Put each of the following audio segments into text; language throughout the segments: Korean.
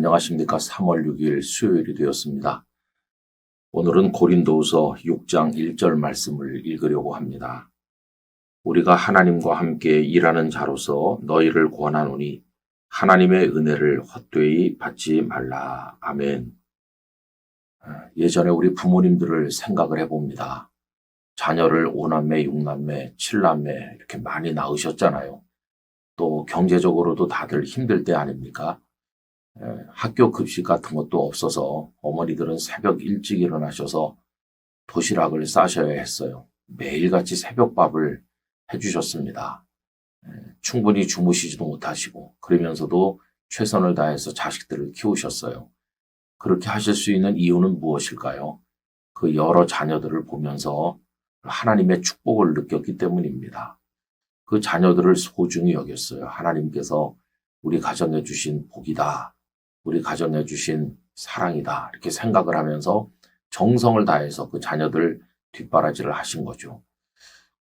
안녕하십니까. 3월 6일 수요일이 되었습니다. 오늘은 고린도후서 6장 1절 말씀을 읽으려고 합니다. 우리가 하나님과 함께 일하는 자로서 너희를 권하노니 하나님의 은혜를 헛되이 받지 말라. 아멘. 예전에 우리 부모님들을 생각을 해봅니다. 자녀를 5남매, 6남매, 7남매 이렇게 많이 낳으셨잖아요. 또 경제적으로도 다들 힘들 때 아닙니까? 학교 급식 같은 것도 없어서 어머니들은 새벽 일찍 일어나셔서 도시락을 싸셔야 했어요. 매일같이 새벽밥을 해주셨습니다. 충분히 주무시지도 못하시고 그러면서도 최선을 다해서 자식들을 키우셨어요. 그렇게 하실 수 있는 이유는 무엇일까요? 그 여러 자녀들을 보면서 하나님의 축복을 느꼈기 때문입니다. 그 자녀들을 소중히 여겼어요. 하나님께서 우리 가정에 주신 복이다. 우리 가정에 주신 사랑이다. 이렇게 생각을 하면서 정성을 다해서 그 자녀들 뒷바라지를 하신 거죠.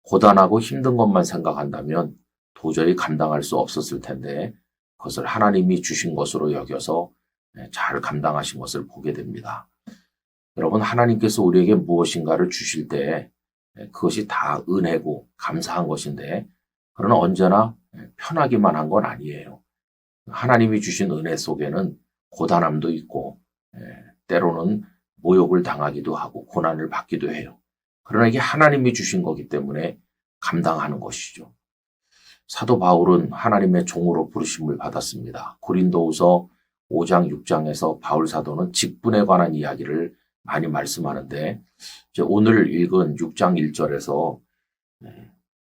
고단하고 힘든 것만 생각한다면 도저히 감당할 수 없었을 텐데 그것을 하나님이 주신 것으로 여겨서 잘 감당하신 것을 보게 됩니다. 여러분, 하나님께서 우리에게 무엇인가를 주실 때 그것이 다 은혜고 감사한 것인데 그러나 언제나 편하기만 한 건 아니에요. 하나님이 주신 은혜 속에는 고단함도 있고 때로는 모욕을 당하기도 하고 고난을 받기도 해요. 그러나 이게 하나님이 주신 거기 때문에 감당하는 것이죠. 사도 바울은 하나님의 종으로 부르심을 받았습니다. 고린도후서 5장 6장에서 바울 사도는 직분에 관한 이야기를 많이 말씀하는데 오늘 읽은 6장 1절에서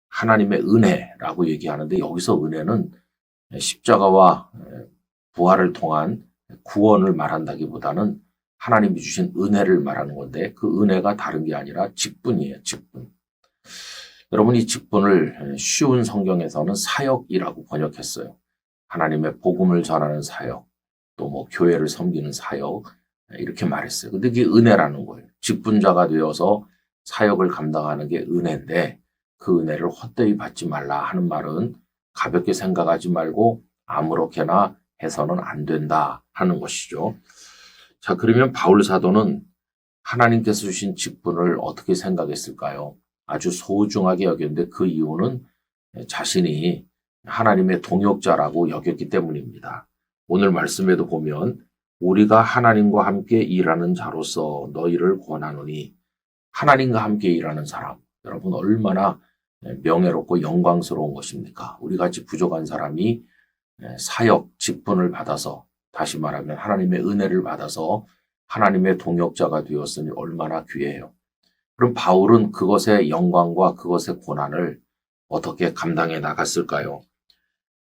하나님의 은혜라고 얘기하는데 여기서 은혜는 십자가와 부활을 통한 구원을 말한다기보다는 하나님이 주신 은혜를 말하는 건데 그 은혜가 다른 게 아니라 직분이에요. 직분. 여러분, 이 직분을 쉬운 성경에서는 사역이라고 번역했어요. 하나님의 복음을 전하는 사역, 또 뭐 교회를 섬기는 사역 이렇게 말했어요. 근데 그게 은혜라는 거예요. 직분자가 되어서 사역을 감당하는 게 은혜인데 그 은혜를 헛되이 받지 말라 하는 말은 가볍게 생각하지 말고 아무렇게나 해서는 안 된다 하는 것이죠. 자, 그러면 바울 사도는 하나님께서 주신 직분을 어떻게 생각했을까요? 아주 소중하게 여겼는데 그 이유는 자신이 하나님의 동역자라고 여겼기 때문입니다. 오늘 말씀에도 보면 우리가 하나님과 함께 일하는 자로서 너희를 권하노니 하나님과 함께 일하는 사람, 여러분 얼마나 명예롭고 영광스러운 것입니까? 우리같이 부족한 사람이 사역, 직분을 받아서 다시 말하면 하나님의 은혜를 받아서 하나님의 동역자가 되었으니 얼마나 귀해요. 그럼 바울은 그것의 영광과 그것의 고난을 어떻게 감당해 나갔을까요?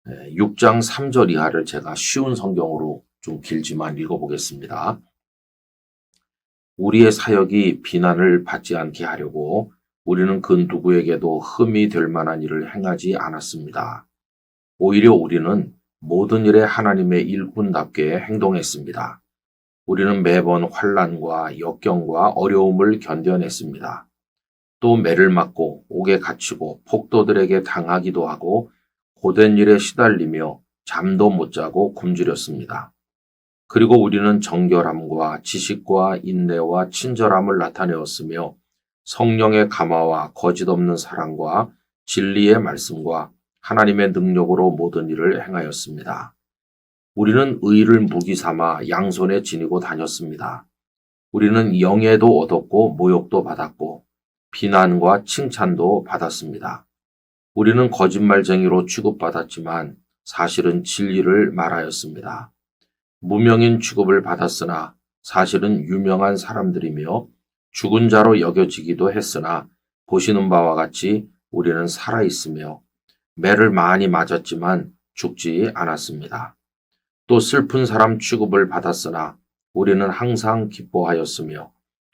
6장 3절 이하를 제가 쉬운 성경으로 좀 길지만 읽어보겠습니다. 우리의 사역이 비난을 받지 않게 하려고 우리는 그 누구에게도 흠이 될 만한 일을 행하지 않았습니다. 오히려 우리는 모든 일에 하나님의 일꾼답게 행동했습니다. 우리는 매번 환난과 역경과 어려움을 견뎌냈습니다. 또 매를 맞고 옥에 갇히고 폭도들에게 당하기도 하고 고된 일에 시달리며 잠도 못 자고 굶주렸습니다. 그리고 우리는 정결함과 지식과 인내와 친절함을 나타내었으며 성령의 감화와 거짓 없는 사랑과 진리의 말씀과 하나님의 능력으로 모든 일을 행하였습니다. 우리는 의를 무기 삼아 양손에 지니고 다녔습니다. 우리는 영예도 얻었고 모욕도 받았고 비난과 칭찬도 받았습니다. 우리는 거짓말쟁이로 취급받았지만 사실은 진리를 말하였습니다. 무명인 취급을 받았으나 사실은 유명한 사람들이며 죽은 자로 여겨지기도 했으나 보시는 바와 같이 우리는 살아있으며 매를 많이 맞았지만 죽지 않았습니다. 또 슬픈 사람 취급을 받았으나 우리는 항상 기뻐하였으며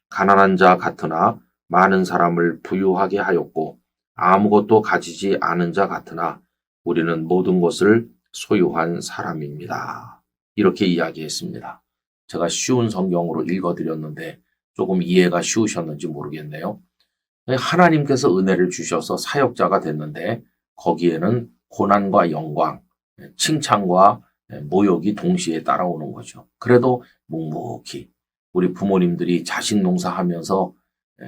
가난한 자 같으나 많은 사람을 부유하게 하였고 아무것도 가지지 않은 자 같으나 우리는 모든 것을 소유한 사람입니다. 이렇게 이야기했습니다. 제가 쉬운 성경으로 읽어드렸는데 조금 이해가 쉬우셨는지 모르겠네요. 하나님께서 은혜를 주셔서 사역자가 됐는데 거기에는 고난과 영광, 칭찬과 모욕이 동시에 따라오는 거죠. 그래도 묵묵히 우리 부모님들이 자식 농사하면서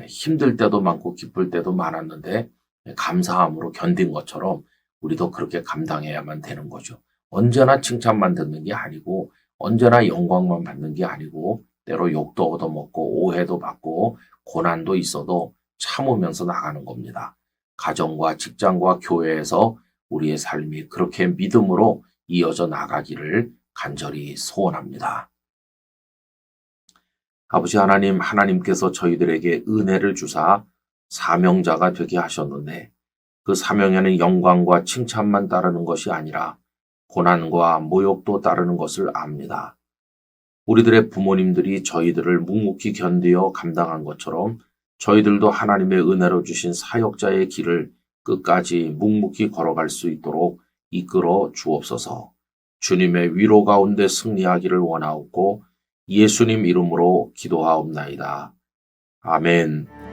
힘들 때도 많고 기쁠 때도 많았는데 감사함으로 견딘 것처럼 우리도 그렇게 감당해야만 되는 거죠. 언제나 칭찬만 듣는 게 아니고 언제나 영광만 받는 게 아니고 때로 욕도 얻어먹고 오해도 받고 고난도 있어도 참으면서 나가는 겁니다. 가정과 직장과 교회에서 우리의 삶이 그렇게 믿음으로 이어져 나가기를 간절히 소원합니다. 아버지 하나님, 하나님께서 저희들에게 은혜를 주사 사명자가 되게 하셨는데 그 사명에는 영광과 칭찬만 따르는 것이 아니라 고난과 모욕도 따르는 것을 압니다. 우리들의 부모님들이 저희들을 묵묵히 견디어 감당한 것처럼 저희들도 하나님의 은혜로 주신 사역자의 길을 끝까지 묵묵히 걸어갈 수 있도록 이끌어 주옵소서. 주님의 위로 가운데 승리하기를 원하옵고 예수님 이름으로 기도하옵나이다. 아멘.